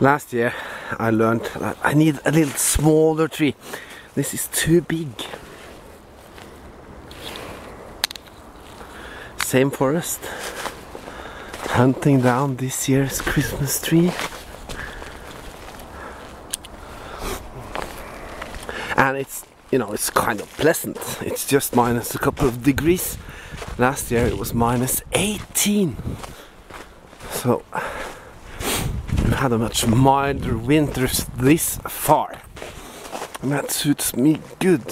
Last year I learned that I need a little smaller tree. This is too big. Same forest. Hunting down this year's Christmas tree. And it's, you know, it's kind of pleasant. It's just minus a couple of degrees. Last year it was minus 18. So we've had a much milder winter this far, and that suits me good.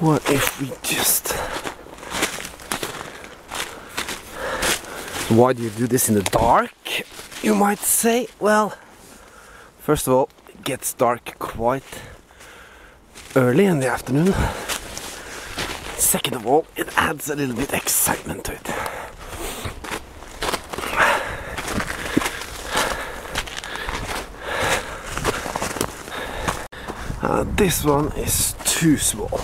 What if we just... Why do you do this in the dark, you might say? Well, first of all, it gets dark quite early in the afternoon. Second of all, it adds a little bit excitement to it. This one is too small.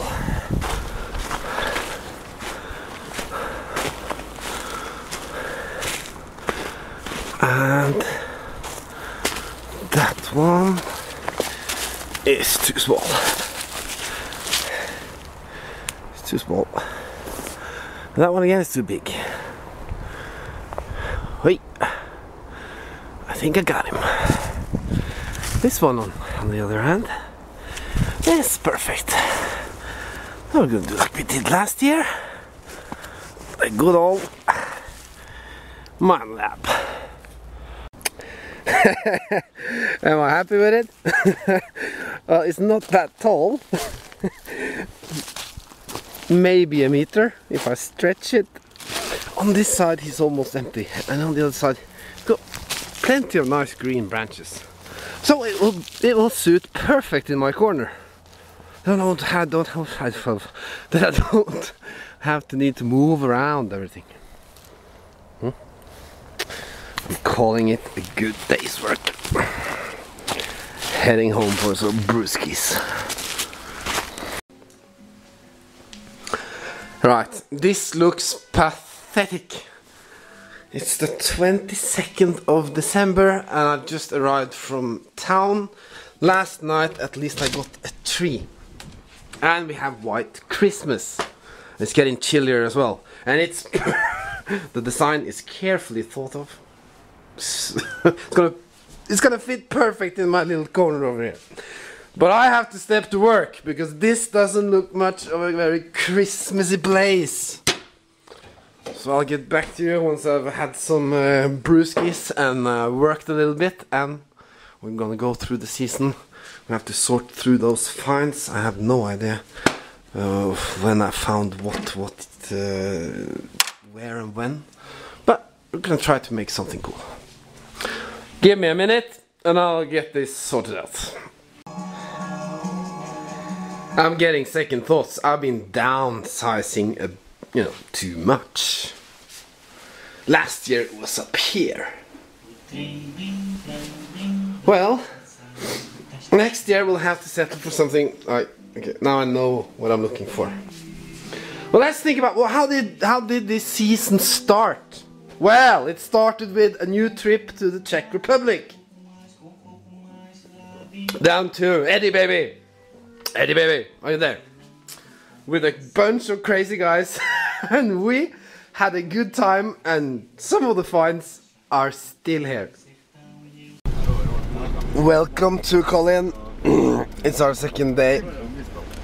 And that one is too small. It's too small. And that one again is too big. Wait, I think I got him. This one on the other hand is perfect. We're gonna do like we did last year. A good old man lab. Am I happy with it? Well, it's not that tall. Maybe a meter if I stretch it. On this side he's almost empty, and on the other side got plenty of nice green branches. So it will suit perfect in my corner. I don't have to need to move around everything. I'm calling it a good day's work. Heading home for some brewskis. Right, this looks pathetic. It's the 22nd of December and I've just arrived from town. Last night at least I got a tree. And we have white Christmas. It's getting chillier as well. And it's the design is carefully thought of. It's gonna fit perfect in my little corner over here. But I have to step to work because this doesn't look much of a very Christmassy place. So I'll get back to you once I've had some brewskis and worked a little bit, and we're gonna go through the season. We have to sort through those finds. I have no idea when I found what, where and when, but we're gonna try to make something cool. Give me a minute and I'll get this sorted out. I'm getting second thoughts. I've been downsizing too much. Last year it was up here. Well, next year we'll have to settle for something like, okay, now I know what I'm looking for. Well, let's think about, well, how did this season start? Well, it started with a new trip to the Czech Republic. Down to Eddie baby. Eddie baby, are you there? With a bunch of crazy guys. And we had a good time, and some of the finds are still here. Welcome to Colin. It's our second day.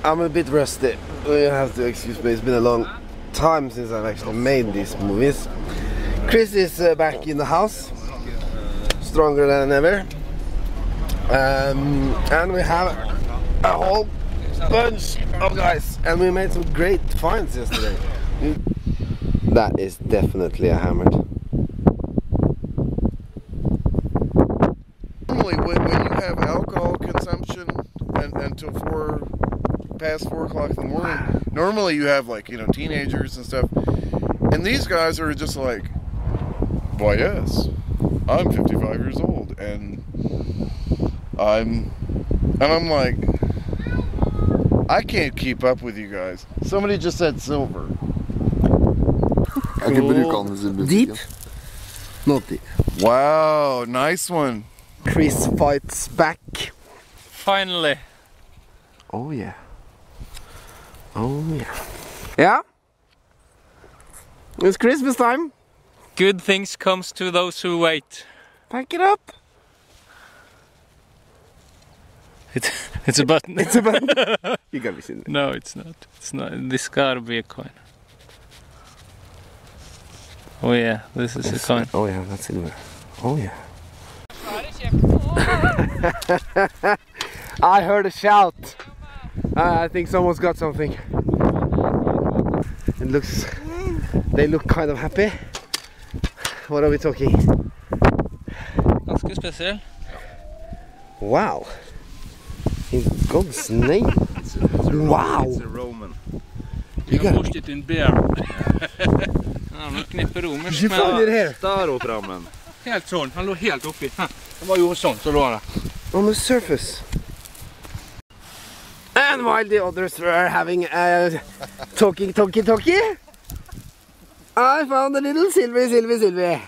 I'm a bit rusty. You have to excuse me, it's been a long time since I've actually made these movies. Chris is back in the house, stronger than ever. And we have a whole bunch of guys, and we made some great finds yesterday. That is definitely a hammered. Normally when you have alcohol consumption until past 4 o'clock in the morning, normally you have, like, teenagers and stuff, and these guys are just like, why yes, I'm 55 years old and I'm And I'm like, I can't keep up with you guys. Somebody just said silver. Deep? Not deep. Wow, nice one. Chris fights back. Finally. Oh yeah. Oh yeah. Yeah? It's Christmas time. Good things comes to those who wait. Pack it up. It's a button. It's a button. You gotta be seen it. No, it's not. It's not. This gotta be a coin. Oh yeah, this is a coin. Oh yeah, that's silver. Oh yeah. I heard a shout. I think someone's got something. It looks. They look kind of happy. What are we talking? Ganske spesiell. Wow. In God's name. Wow. It's a Roman. You har washed it in beer. Han har knippet romersk You found it here. Staropramen. Helt sånn, han lå helt oppi. Han bare gjorde sånn, så lå han der. On the surface. And while the others were having a talkie, I found a little Sylvie.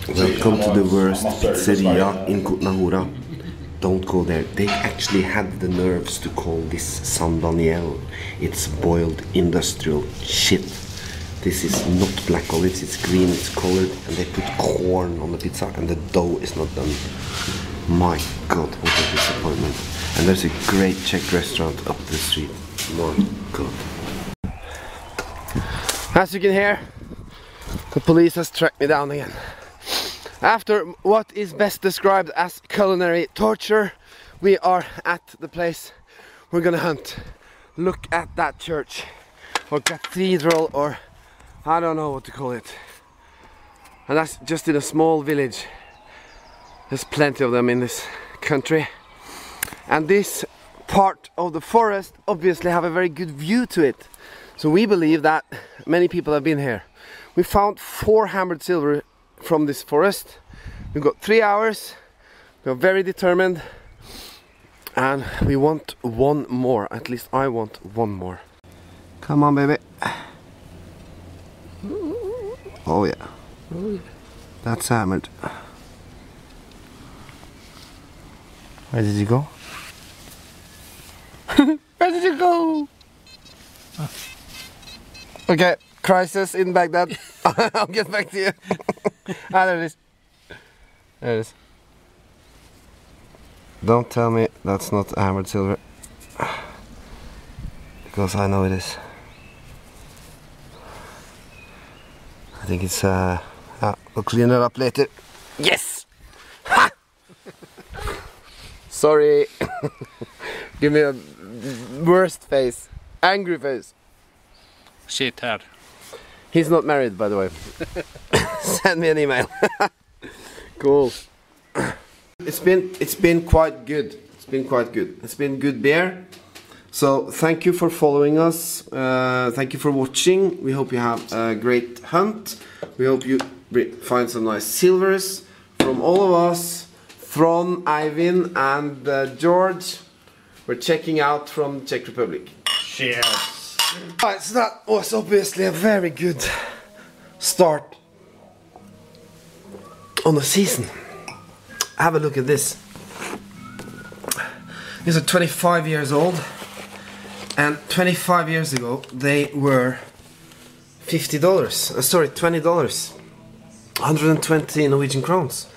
Welcome to the worst pizzeria in Kotnahora. Don't go there. They actually had the nerves to call this San Daniel. It's boiled industrial shit. This is not black olives, it's green, it's colored, and they put corn on the pizza and the dough is not done. My God, what a disappointment. And there's a great Czech restaurant up the street. My God. As you can hear, the police has tracked me down again. After what is best described as culinary torture, we are at the place we're gonna hunt. Look at that church, or cathedral, or I don't know what to call it. And that's just in a small village. There's plenty of them in this country. And this part of the forest obviously have a very good view to it. So we believe that many people have been here. We found 4 hammered silver from this forest. We've got 3 hours. We're very determined. And we want one more. At least I want one more. Come on, baby. Oh yeah. Oh yeah. That's hammered. Where did you go? Where did you go? Okay, crisis in Baghdad. I'll get back to you. There it is. There it is. Don't tell me that's not hammered silver. Because I know it is. I think it's we'll clean it up later. Yes! Ha! Sorry. Give me a worst face. Angry face. Shit här. He's not married, by the way. Send me an email. Cool. It's been quite good. It's been quite good. It's been good beer. So thank you for following us. Thank you for watching. We hope you have a great hunt. We hope you find some nice silvers. From all of us, Thron, Ivan and George, we're checking out from Czech Republic. Cheers. Right, so that was obviously a very good start on the season. Have a look at this. These are 25 years old, and 25 years ago they were $50. Sorry, $20. 120 Norwegian crowns,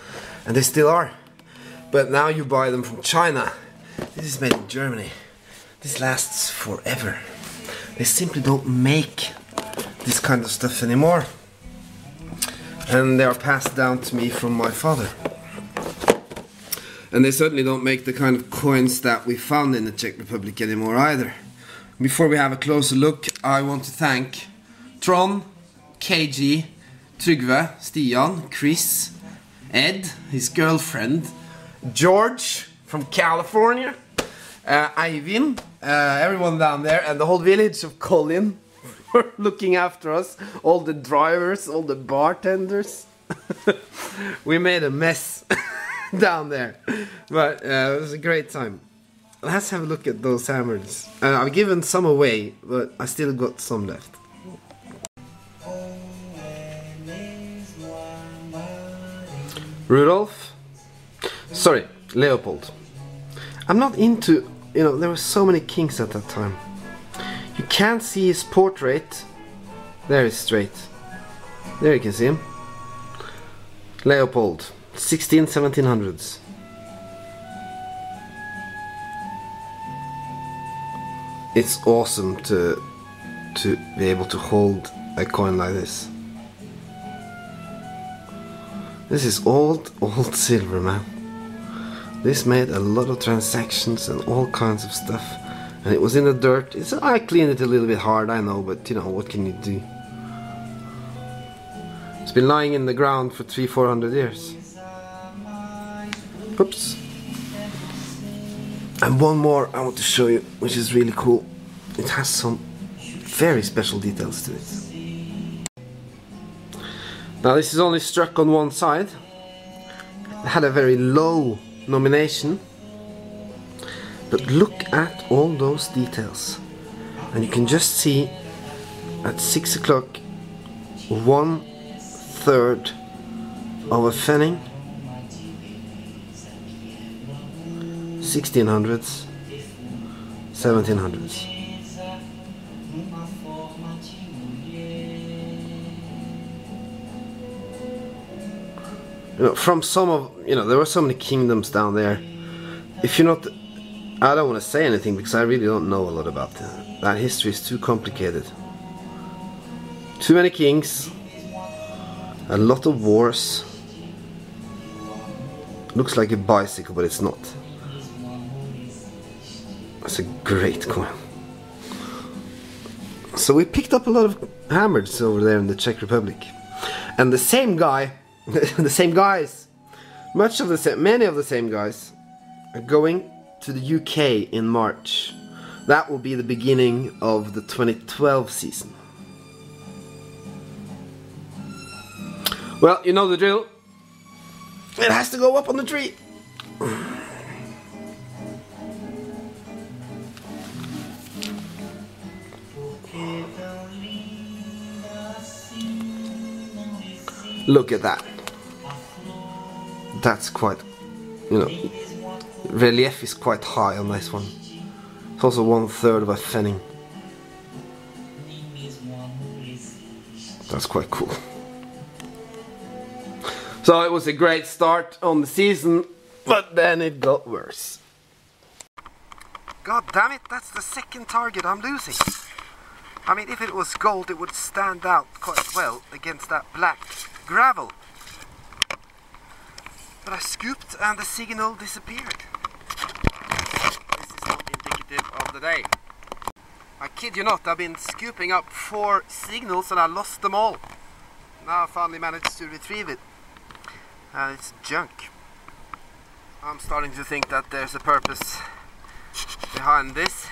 and they still are. But now you buy them from China. This is made in Germany. This lasts forever. They simply don't make this kind of stuff anymore, and they are passed down to me from my father. And they certainly don't make the kind of coins that we found in the Czech Republic anymore either. Before we have a closer look, I want to thank Tron, KG, Trygve, Stian, Chris, Ed, his girlfriend, George from California, Ivan, everyone down there, and the whole village of Colin for looking after us, all the drivers, all the bartenders. We made a mess down there, but it was a great time. Let's have a look at those hammers. I've given some away, but I still got some left. Rudolph? Sorry, Leopold. I'm not into, you know, there were so many kings at that time. You can't see his portrait. There he's straight. There you can see him. Leopold, 1700s. It's awesome to be able to hold a coin like this. This is old silver, man. This made a lot of transactions and all kinds of stuff. And it was in the dirt. I cleaned it a little bit hard, I know, but you know, what can you do? It's been lying in the ground for 300-400 years. Oops. And one more I want to show you, which is really cool. It has some very special details to it. Now this is only struck on one side. It had a very low nomination. But look at all those details. And you can just see at 6 o'clock 1/3 of a pfennig. 1600s, 1700s. You know, from some of, you know, there were so many kingdoms down there. If you're not, I don't want to say anything because I really don't know a lot about that. That history is too complicated. Too many kings, a lot of wars. Looks like a bicycle, but it's not. That's a great coin. So we picked up a lot of hammers over there in the Czech Republic. And the same guy, the same guys, many of the same guys are going to the UK in March. That will be the beginning of the 2012 season. Well, you know the drill. It has to go up on the tree. Look at that. That's quite, you know, relief is quite high on this one. It's also 1/3 of a pfennig. That's quite cool. So it was a great start on the season, but then it got worse. God damn it, that's the second target I'm losing. I mean, if it was gold, it would stand out quite well against that black gravel. But I scooped and the signal disappeared. This is not indicative of the day. I kid you not, I've been scooping up 4 signals and I lost them all. Now I finally managed to retrieve it. And it's junk. I'm starting to think that there's a purpose behind this.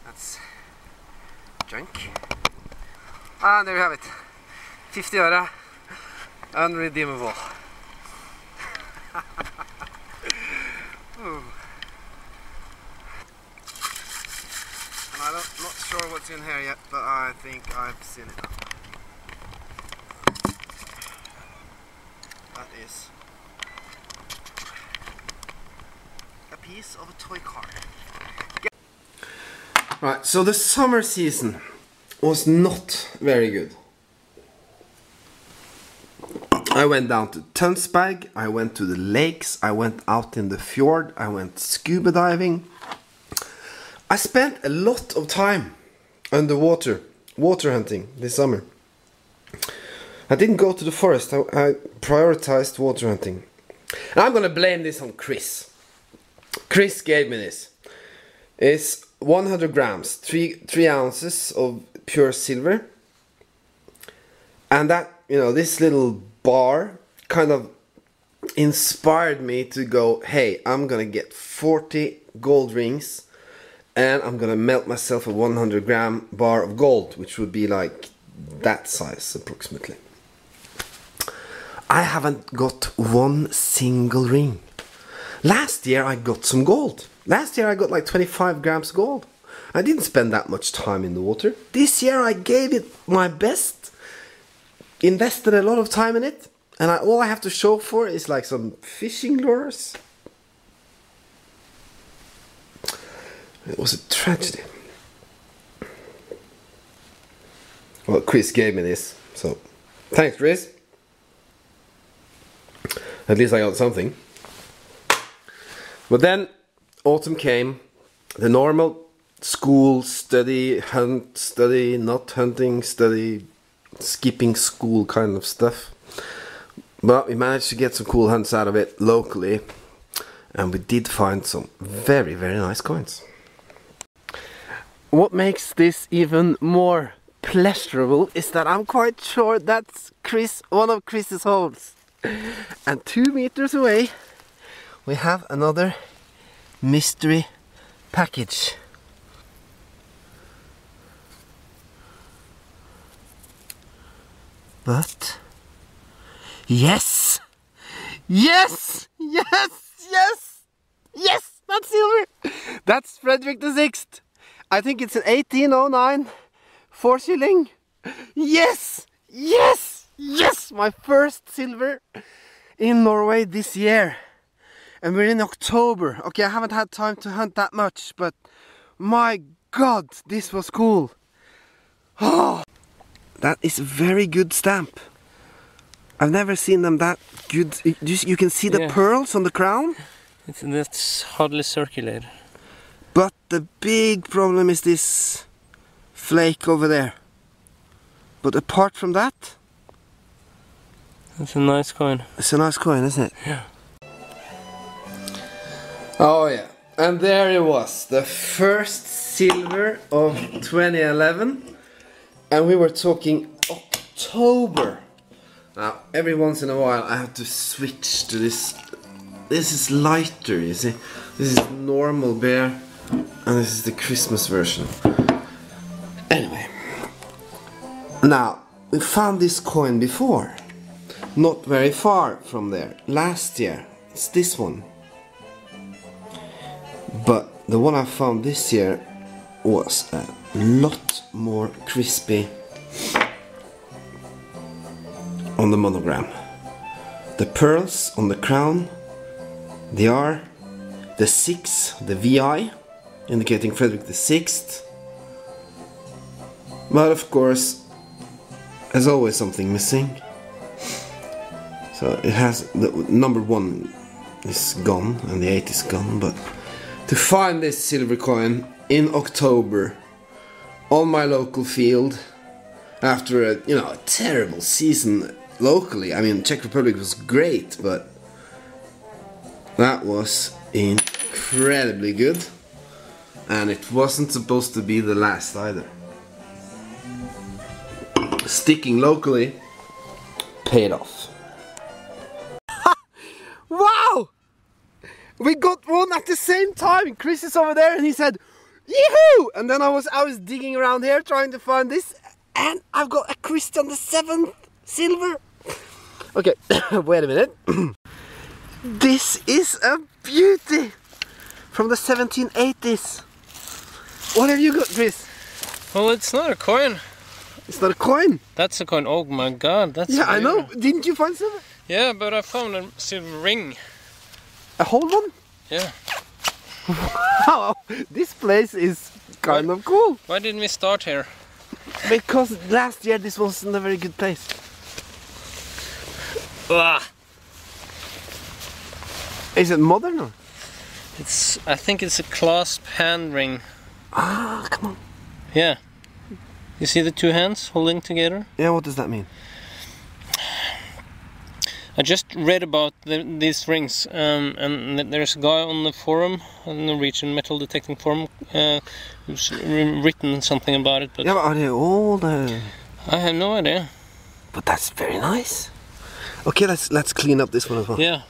That's junk. And there you have it. 50 öre. Unredeemable. And I'm not sure what's in here yet, but I think I've seen it now. That is a piece of a toy car. Right, so the summer season was not very good. I went down to Tønsberg, I went to the lakes, I went out in the fjord, I went scuba diving. I spent a lot of time underwater, water hunting this summer. I didn't go to the forest, I prioritized water hunting. And I'm gonna blame this on Chris. Chris gave me this. It's 100 grams, 3 ounces of pure silver. And that, you know, this little bar kind of inspired me to go, hey, I'm gonna get 40 gold rings and I'm gonna melt myself a 100 gram bar of gold, which would be like that size approximately. I haven't got one single ring. Last year I got some gold. Last year I got like 25 grams gold. I didn't spend that much time in the water. This year I gave it my best, invested a lot of time in it, and all I have to show for is like some fishing lures. It was a tragedy. Well, Chris gave me this, so thanks, Chris. At least I got something. But then autumn came, the normal school study, hunt, study, not hunting, study, skipping school kind of stuff. But we managed to get some cool hunts out of it locally, and we did find some very, very nice coins. What makes this even more pleasurable is that I'm quite sure that's one of Chris's holes. And 2 meters away we have another mystery package. But yes! Yes! Yes! Yes! Yes! That's silver! That's Frederick the Sixth. I think it's an 1809 4 shilling. Yes! Yes! Yes! My first silver in Norway this year. And we're in October. Okay, I haven't had time to hunt that much, but my God, this was cool. Oh, that is a very good stamp. I've never seen them that good. You can see the pearls on the crown. That's hardly circulated. But the big problem is this flake over there. But apart from that, it's a nice coin. It's a nice coin, isn't it? Yeah. Oh yeah, and there it was, the first silver of 2011, and we were talking October. Now, every once in a while I have to switch to this. This is lighter, you see. This is normal bear, and this is the Christmas version. Anyway, now we found this coin before, not very far from there, last year. It's this one. But the one I found this year was a lot more crispy on the monogram. The pearls on the crown, they are the 6, the VI, indicating Frederick the Sixth. But of course, there's always something missing. So it has, the number 1 is gone and the 8 is gone, but to find this silver coin in October on my local field after a terrible season locally. I mean, Czech Republic was great, but that was incredibly good, and it wasn't supposed to be the last either. Sticking locally paid off. Wow! We got one at the same time. Chris is over there and he said, "Yee-hoo!" And then I was digging around here trying to find this, and I've got a Christian the 7th silver. Okay, wait a minute. This is a beauty from the 1780s. What have you got, Chris? Well, it's not a coin. It's not a coin. That's a coin. Oh my God, that's I weird. know. Didn't you find silver? Yeah, but I found a silver ring. A whole one? Yeah. Wow, this place is kind of cool. Why didn't we start here? Because last year this wasn't a very good place. Ah. Is it modern or? I think it's a clasp hand ring. Ah, come on. Yeah. You see the 2 hands holding together? Yeah, what does that mean? I just read about these rings, and there's a guy on the forum, the Norwegian metal detecting forum, who's written something about it. But yeah, but are they old? I have no idea. But that's very nice. Okay, let's clean up this one as well. Yeah.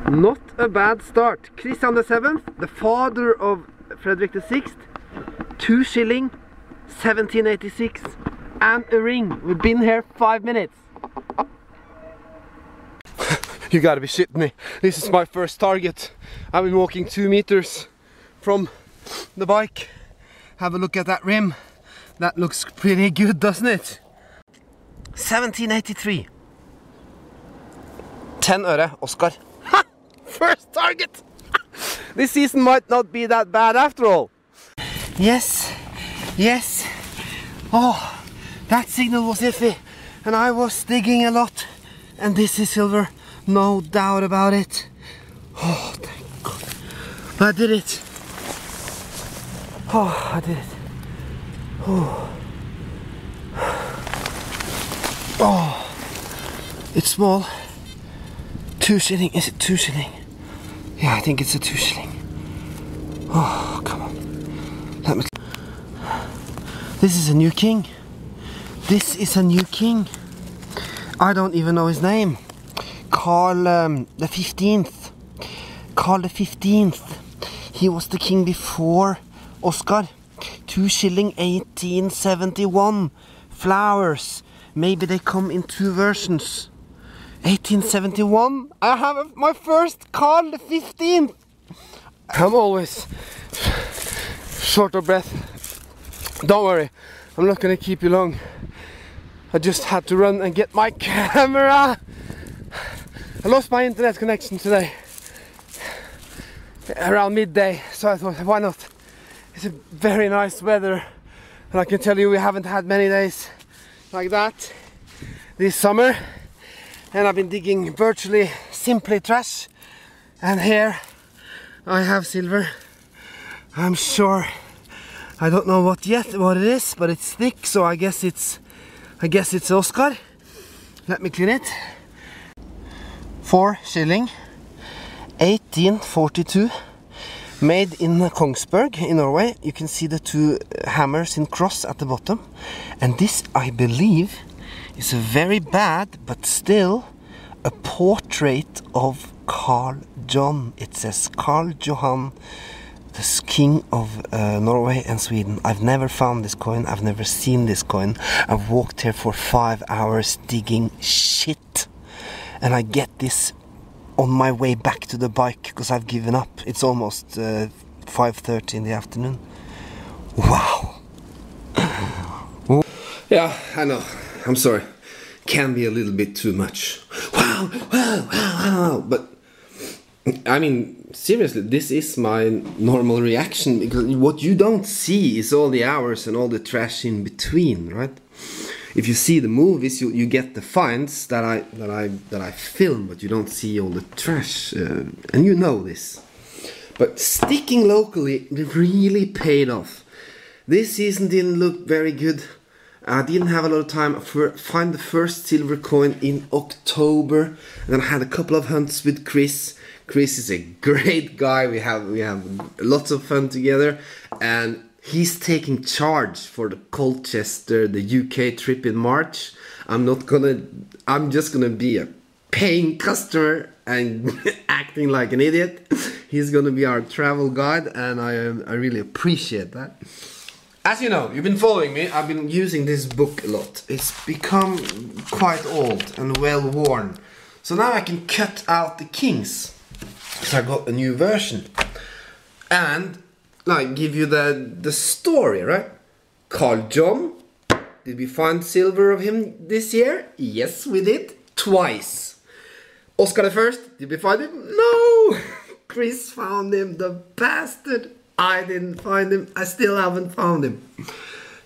Not a bad start. Christian the 7th, the father of Frederick the 6th, 2 shilling, 1786. and a ring. We've been here 5 minutes. You gotta be shitting me. This is my first target. I've been walking 2 meters from the bike. Have a look at that rim. That looks pretty good, doesn't it? 1783. 10 øre, Oscar. Ha! First target! This season might not be that bad after all. Yes, yes. Oh, that signal was iffy. And I was digging a lot. And this is silver, no doubt about it. Oh, thank God. I did it. Oh, I did it. Oh. Oh. It's small. 2 shilling. Is it 2 shilling? Yeah, I think it's a 2 shilling. Oh, come on. Let me. This is a new king. This is a new king. I don't even know his name. Carl the 15th. Carl the 15th. He was the king before Oscar. 2 shilling 1871. Flowers. Maybe they come in 2 versions. 1871. I have my first Carl the 15th. I'm always short of breath. Don't worry, I'm not gonna keep you long. I just had to run and get my camera. I lost my internet connection today around midday, so I thought, why not? It's a very nice weather, and I can tell you we haven't had many days like that this summer. And I've been digging virtually simply trash, and here I have silver. I'm sure, I don't know what it is, but it's thick, so I guess it's Oscar. Let me clean it. 4 shilling 1842, made in Kongsberg in Norway. You can see the 2 hammers in cross at the bottom, and this, I believe, is a very bad, but still a portrait of Carl John. It says Carl Johan, the king of Norway and Sweden. I've never found this coin. I've never seen this coin. I've walked here for 5 hours digging shit, and I get this on my way back to the bike because I've given up. It's almost 5:30 in the afternoon. Wow. Yeah, I know. I'm sorry. Can be a little bit too much. Wow, wow, wow, wow. But I mean, seriously, this is my normal reaction, because what you don't see is all the hours and all the trash in between, right? If you see the movies, you get the finds that I film, but you don't see all the trash, and you know this. But sticking locally really paid off. This season didn't look very good. I didn't have a lot of time to find the first silver coin in October, and then I had a couple of hunts with Chris. Chris is a great guy. We have lots of fun together, and he's taking charge for the Colchester, the UK trip in March. I'm just gonna be a paying customer and acting like an idiot. He's gonna be our travel guide, and I really appreciate that. As you know, you've been following me, I've been using this book a lot. It's become quite old and well worn. So now I can cut out the kings, because I got a new version. And like give you the story, right? Carl John, did we find silver of him this year? Yes, we did. Twice. Oscar the First, did we find him? No! Chris found him, the bastard. I didn't find him. I still haven't found him.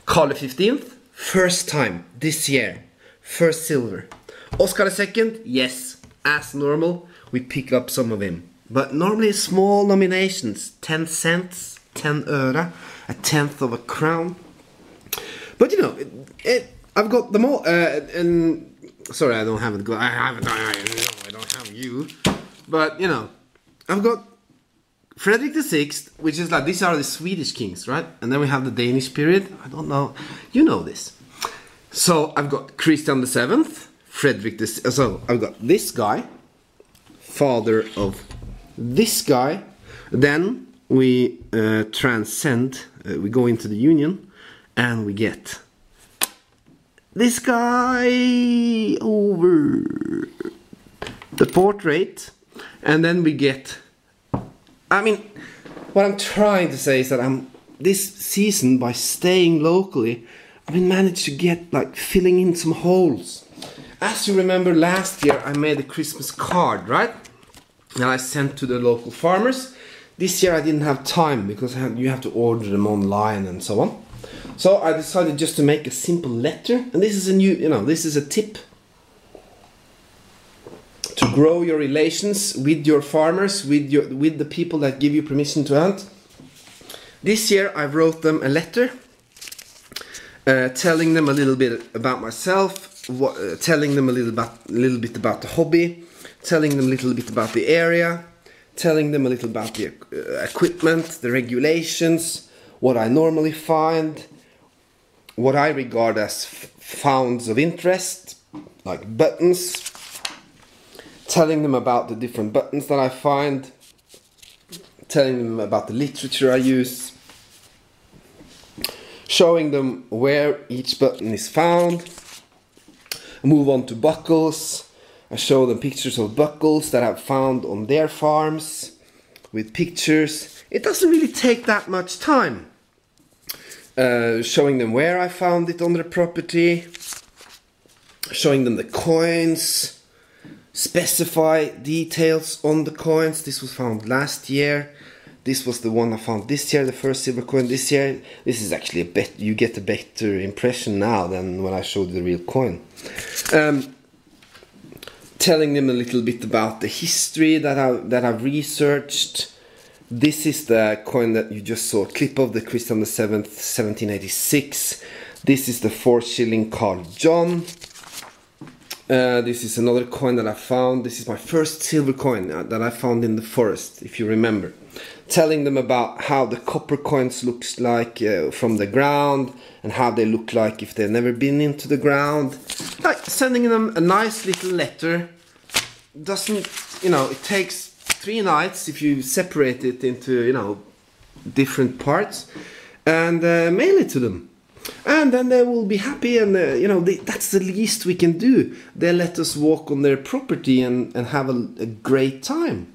Carl the 15th, first time this year. First silver. Oscar II, yes, as normal, we pick up some of him. But normally small nominations, 10 cents, 10 øre, a tenth of a crown. But you know, I've got them all. And sorry, I don't have it. I don't have you. But you know, I've got Frederick VI, which is like, these are the Swedish kings, right? And then we have the Danish period. I don't know, you know this. So I've got Christian VII, Frederick VI. So I've got this guy, father of this guy. Then we transcend, we go into the Union, and we get this guy over the portrait, and then we get, I mean, what I'm trying to say is that this season, by staying locally, I've managed to get like filling in some holes. As you remember, last year I made a Christmas card, right? And I sent to the local farmers. This year I didn't have time because you have to order them online and so on. So I decided just to make a simple letter, and this is a new, this is a tip to grow your relations with your farmers, with the people that give you permission to hunt. This year I wrote them a letter, telling them a little bit about myself, telling them a little bit about the hobby, telling them a little bit about the area, telling them a little about the equipment, the regulations, what I normally find, what I regard as founds of interest, like buttons, telling them about the different buttons that I find, telling them about the literature I use, showing them where each button is found. Move on to buckles. I show them pictures of buckles that I've found on their farms with pictures. It doesn't really take that much time. Showing them where I found it on their property, showing them the coins, specify details on the coins. This was found last year. This was the one I found this year, the first silver coin this year. This is actually you get a better impression now than when I showed the real coin. Telling them a little bit about the history that I've researched. This is the coin that you just saw a clip of, the Christian the 7th, 1786. This is the 4-shilling Carl John. This is another coin that I found. This is my first silver coin that I found in the forest, if you remember. Telling them about how the copper coins looks like from the ground, and how they look like if they've never been into the ground. Like sending them a nice little letter. Doesn't, it takes 3 nights if you separate it into, different parts, and mail it to them. And then they will be happy, and that's the least we can do. They let us walk on their property and have a great time.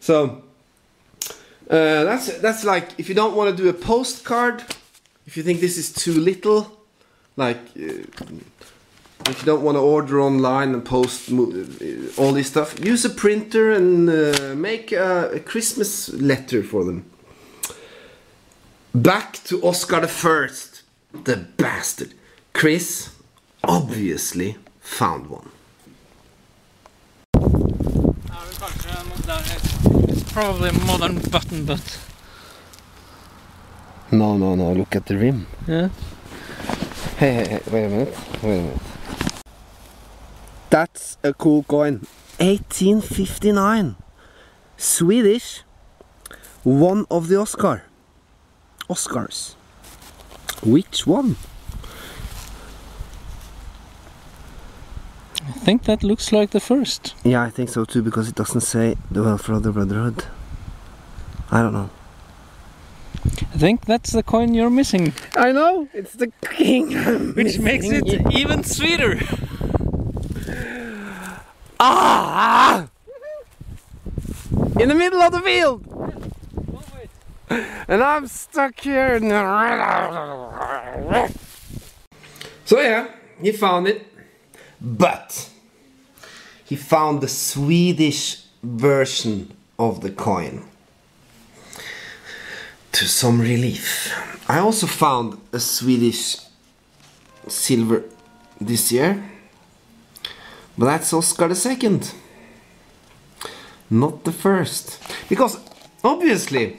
So that's like, if you don't want to do a postcard, if you think this is too little, like if you don't want to order online and post all this stuff, use a printer and make a Christmas letter for them. Back to Oscar the First, the bastard. Chris obviously found one. It's probably a modern button, but... No, look at the rim. Yeah. Hey, wait a minute. That's a cool coin. 1859. Swedish. One of the Oscars. Which one? I think that looks like the first. Yeah, I think so too, because it doesn't say the Welfare of the Brotherhood. I don't know. I think that's the coin you're missing. I know, it's the king. Which makes it even sweeter. Ah! In the middle of the field! And I'm stuck here. So yeah, he found it. But he found the Swedish version of the coin. To some relief. I also found a Swedish silver this year. But that's Oscar II. Not the first. Because, obviously,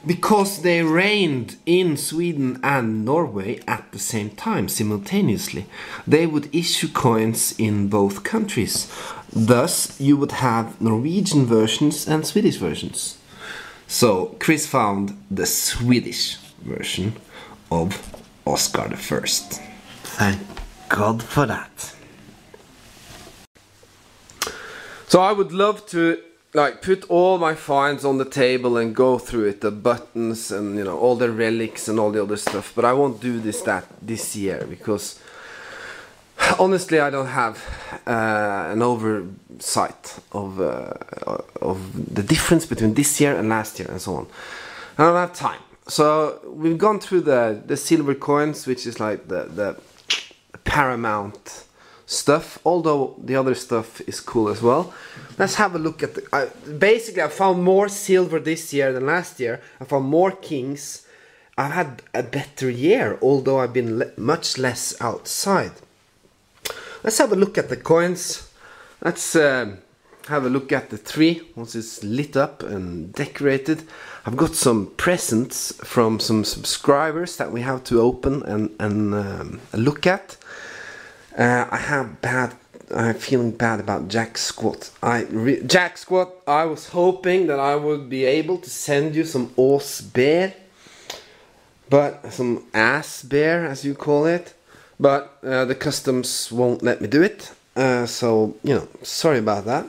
because they reigned in Sweden and Norway at the same time, simultaneously, they would issue coins in both countries. Thus, you would have Norwegian versions and Swedish versions. So, Chris found the Swedish version of Oscar I. Thank God for that. So I would love to put all my finds on the table and go through it, the buttons and all the relics and all the other stuff, but I won't do this year because Honestly, I don't have an oversight of the difference between this year and last year and so on. I don't have time. So we've gone through the silver coins, which is like the paramount stuff, although the other stuff is cool as well. Let's have a look at the... basically, I found more silver this year than last year. I found more kings. I've had a better year, although I've been much less outside. Let's have a look at the coins. Let's have a look at the tree once it's lit up and decorated. I've got some presents from some subscribers that we have to open and look at. I'm feeling bad about Jack Squat. Jack Squat, I was hoping that I would be able to send you some Ås bear, but some ass bear as you call it. But the customs won't let me do it, so you know, sorry about that.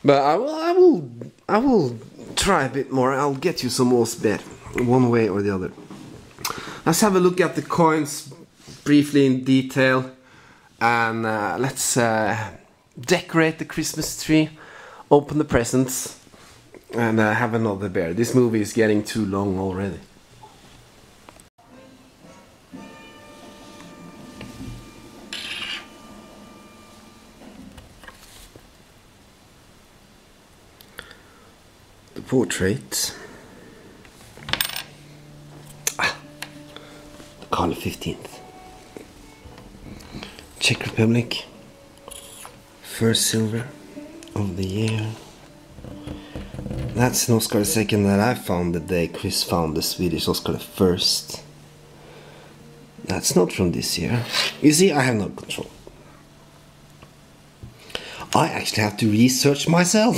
But I will try a bit more. I'll get you some Ås bear, one way or the other. Let's have a look at the coins briefly in detail, and let's decorate the Christmas tree, open the presents, and have another bear. This movie is getting too long already. Portrait. Carl XV. Czech Republic. First silver of the year. That's an Oscar II that I found the day Chris found the Swedish Oscar I. That's not from this year. You see, I have no control. I actually have to research myself.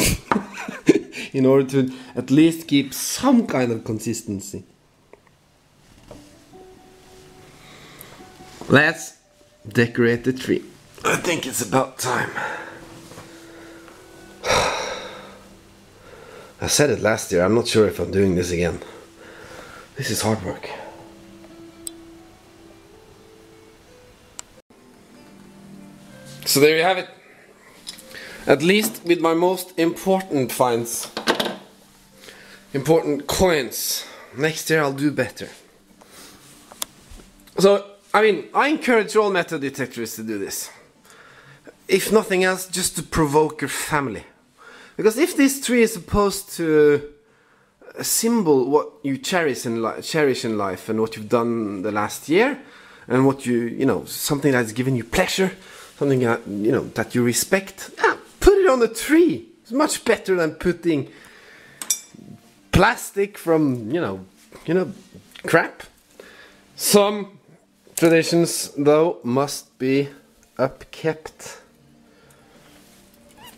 In order to at least keep some kind of consistency. Let's decorate the tree. I think it's about time. I said it last year, I'm not sure if I'm doing this again. This is hard work. So there you have it. At least with my most important finds. Important coins. Next year I'll do better. So, I mean, I encourage all metal detectors to do this. If nothing else, just to provoke your family. Because if this tree is supposed to symbol what you cherish in life and what you've done the last year, and what you know, something that's given you pleasure, something that, you know, that you respect, yeah, put it on the tree. It's much better than putting plastic from, you know, crap. Some traditions, though, must be upkept.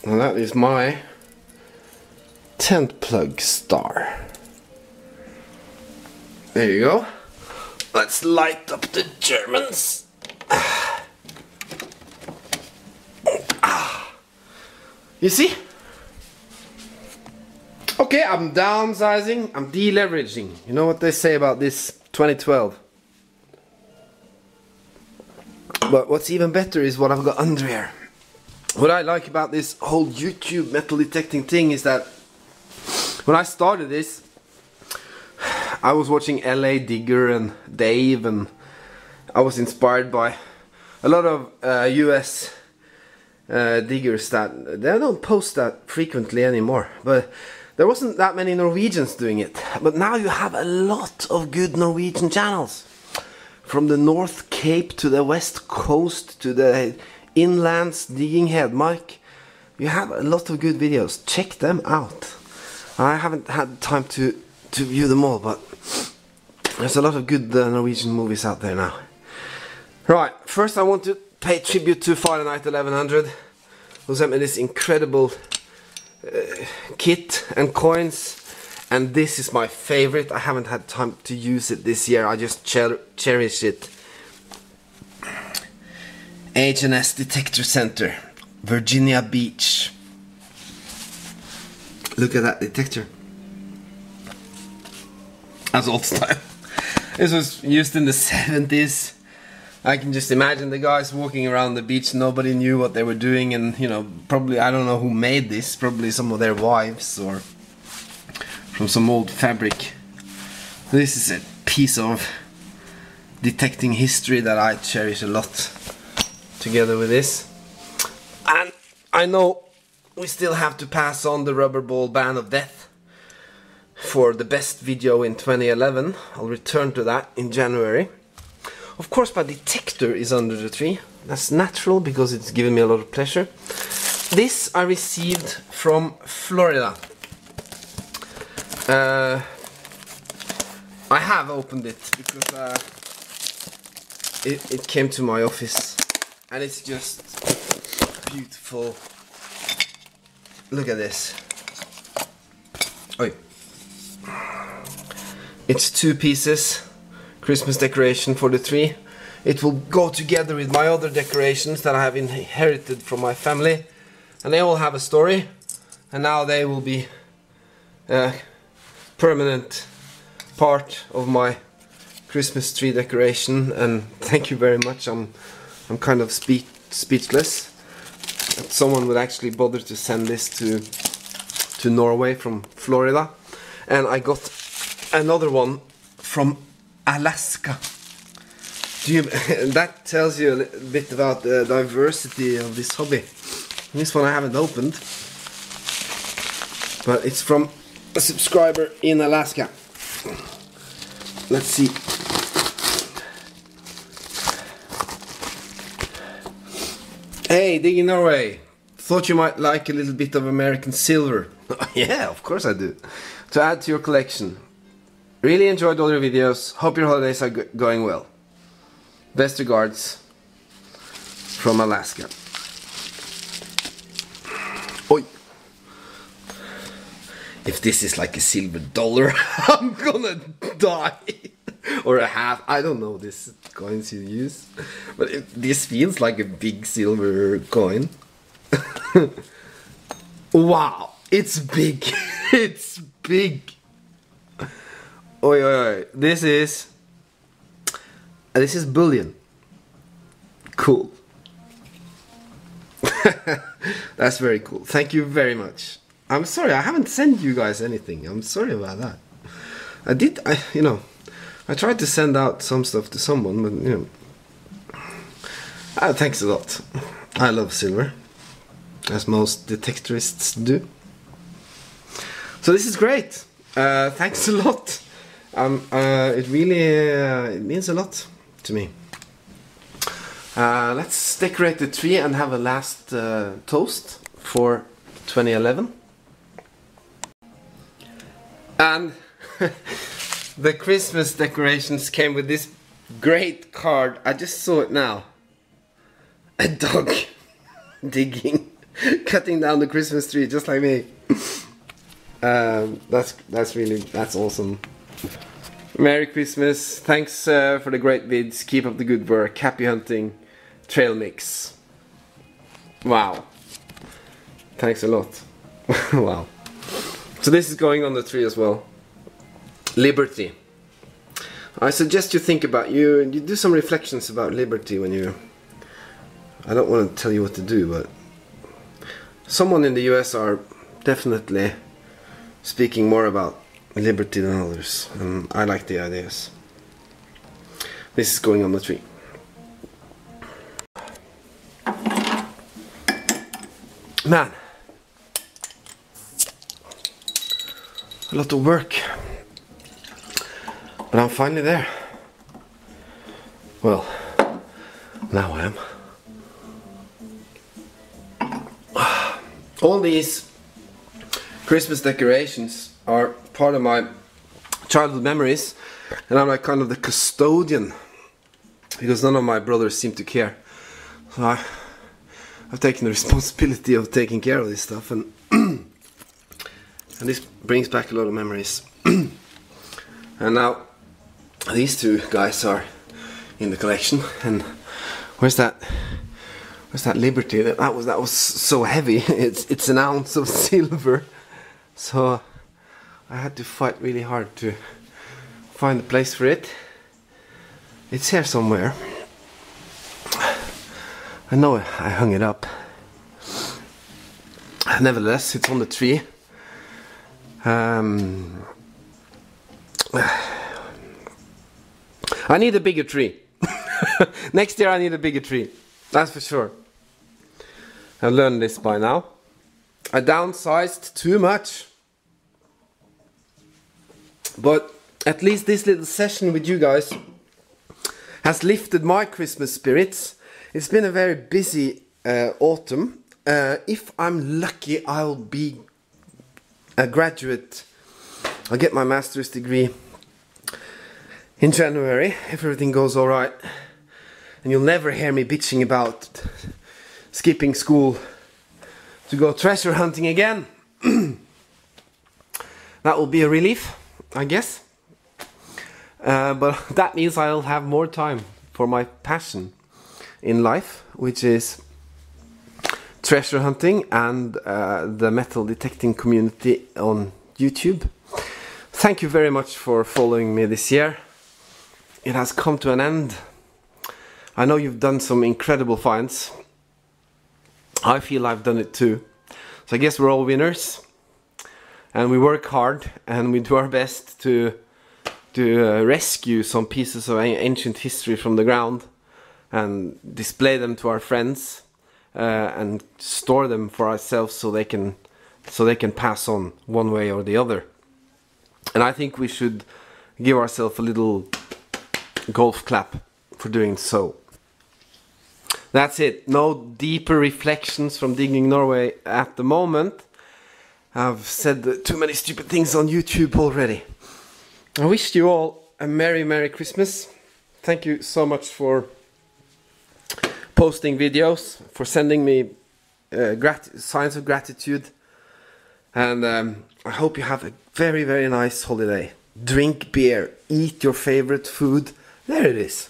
And that is my tent plug star. There you go. Let's light up the Germans. You see? Okay, I'm downsizing, I'm deleveraging. You know what they say about this 2012. But what's even better is what I've got under here. What I like about this whole YouTube metal detecting thing is that when I started this, I was watching LA Digger and Dave, and I was inspired by a lot of US diggers that they don't post that frequently anymore, but there wasn't that many Norwegians doing it. But now you have a lot of good Norwegian channels, from the North Cape to the West Coast to the inlands digging Hedmark. You have a lot of good videos. Check them out. I haven't had time to view them all, but there's a lot of good Norwegian movies out there now. Right, first I want to pay tribute to Fahrenheit 1100, who sent me this incredible kit and coins, and this is my favorite. I haven't had time to use it this year, I just cherish it. H&S Detector Center, Virginia Beach. Look at that detector. That's old style. This was used in the 70s. I can just imagine the guys walking around the beach, nobody knew what they were doing, and you know, probably, I don't know who made this, probably some of their wives or from some old fabric. This is a piece of detecting history that I cherish a lot together with this. And I know we still have to pass on the rubber ball band of death for the best video in 2011. I'll return to that in January. Of course, my detector is under the tree. That's natural because it's given me a lot of pleasure. This I received from Florida. I have opened it because it came to my office, and it's just beautiful. Look at this. Oi. It's 2 pieces. Christmas decoration for the tree. It will go together with my other decorations that I have inherited from my family, and they all have a story, and now they will be a permanent part of my Christmas tree decoration. And thank you very much. I'm kind of speechless that someone would actually bother to send this to Norway from Florida. And I got another one from Alaska. That tells you a little bit about the diversity of this hobby. This one I haven't opened, but it's from a subscriber in Alaska. Let's see. Hey, Dig in Norway. Thought you might like a little bit of American silver. Yeah, of course I do. To add to your collection. Really enjoyed all your videos. Hope your holidays are going well. Best regards from Alaska. Oi. If this is like a silver dollar, I'm gonna die. Or a half. I don't know this coins you use. But this feels like a big silver coin. Wow. It's big. It's big. Oi, oi, oi. This is bullion. Cool. That's very cool. Thank you very much. I'm sorry, I haven't sent you guys anything. I'm sorry about that. I tried to send out some stuff to someone, but you know. Thanks a lot. I love silver, as most detectorists do. So this is great. Thanks a lot. It really it means a lot to me. Let's decorate the tree and have a last toast for 2011. And the Christmas decorations came with this great card. I just saw it now. A dog digging, cutting down the Christmas tree just like me. That's awesome. Merry Christmas. Thanks for the great vids. Keep up the good work. Happy hunting. Trail mix. Wow. Thanks a lot. Wow. So this is going on the tree as well. Liberty. I suggest you think about you do some reflections about liberty when you. I don't want to tell you what to do, but someone in the US are definitely speaking more about liberty than others, and I like the ideas. This is going on the tree. Man, a lot of work, but I'm finally there. Well, now I am. All these Christmas decorations are part of my childhood memories, and I'm like kind of the custodian because none of my brothers seem to care. So I've taken the responsibility of taking care of this stuff, and and this brings back a lot of memories. And now these two guys are in the collection. And where's that Liberty? That was so heavy. It's an ounce of silver. So I had to fight really hard to find a place for it. It's here somewhere. I know I hung it up. Nevertheless, it's on the tree. I need a bigger tree. Next year I need a bigger tree. That's for sure. I've learned this by now. I downsized too much. But at least this little session with you guys has lifted my Christmas spirits. It's been a very busy autumn. If I'm lucky, I'll be a graduate. I'll get my master's degree in January, if everything goes alright. And you'll never hear me bitching about skipping school to go treasure hunting again. That will be a relief, I guess. But that means I'll have more time for my passion in life, which is treasure hunting and the metal detecting community on YouTube. Thank you very much for following me this year. It has come to an end. I know you've done some incredible finds. I feel I've done it too. So I guess we're all winners. And we work hard and we do our best to rescue some pieces of ancient history from the ground and display them to our friends and store them for ourselves so they can pass on one way or the other. And I think we should give ourselves a little golf clap for doing so. That's it. No deeper reflections from Digging Norway at the moment. I've said too many stupid things on YouTube already. I wish you all a Merry Christmas. Thank you so much for posting videos, for sending me signs of gratitude. And I hope you have a very nice holiday. Drink beer, eat your favorite food. There it is.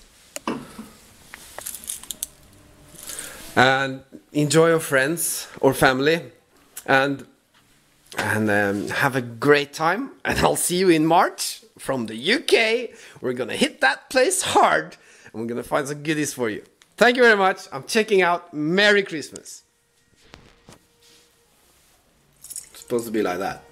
And enjoy your friends or family. And have a great time. And I'll see you in March from the UK. We're gonna hit that place hard. And we're gonna find some goodies for you. Thank you very much. I'm checking out. Merry Christmas. It's supposed to be like that.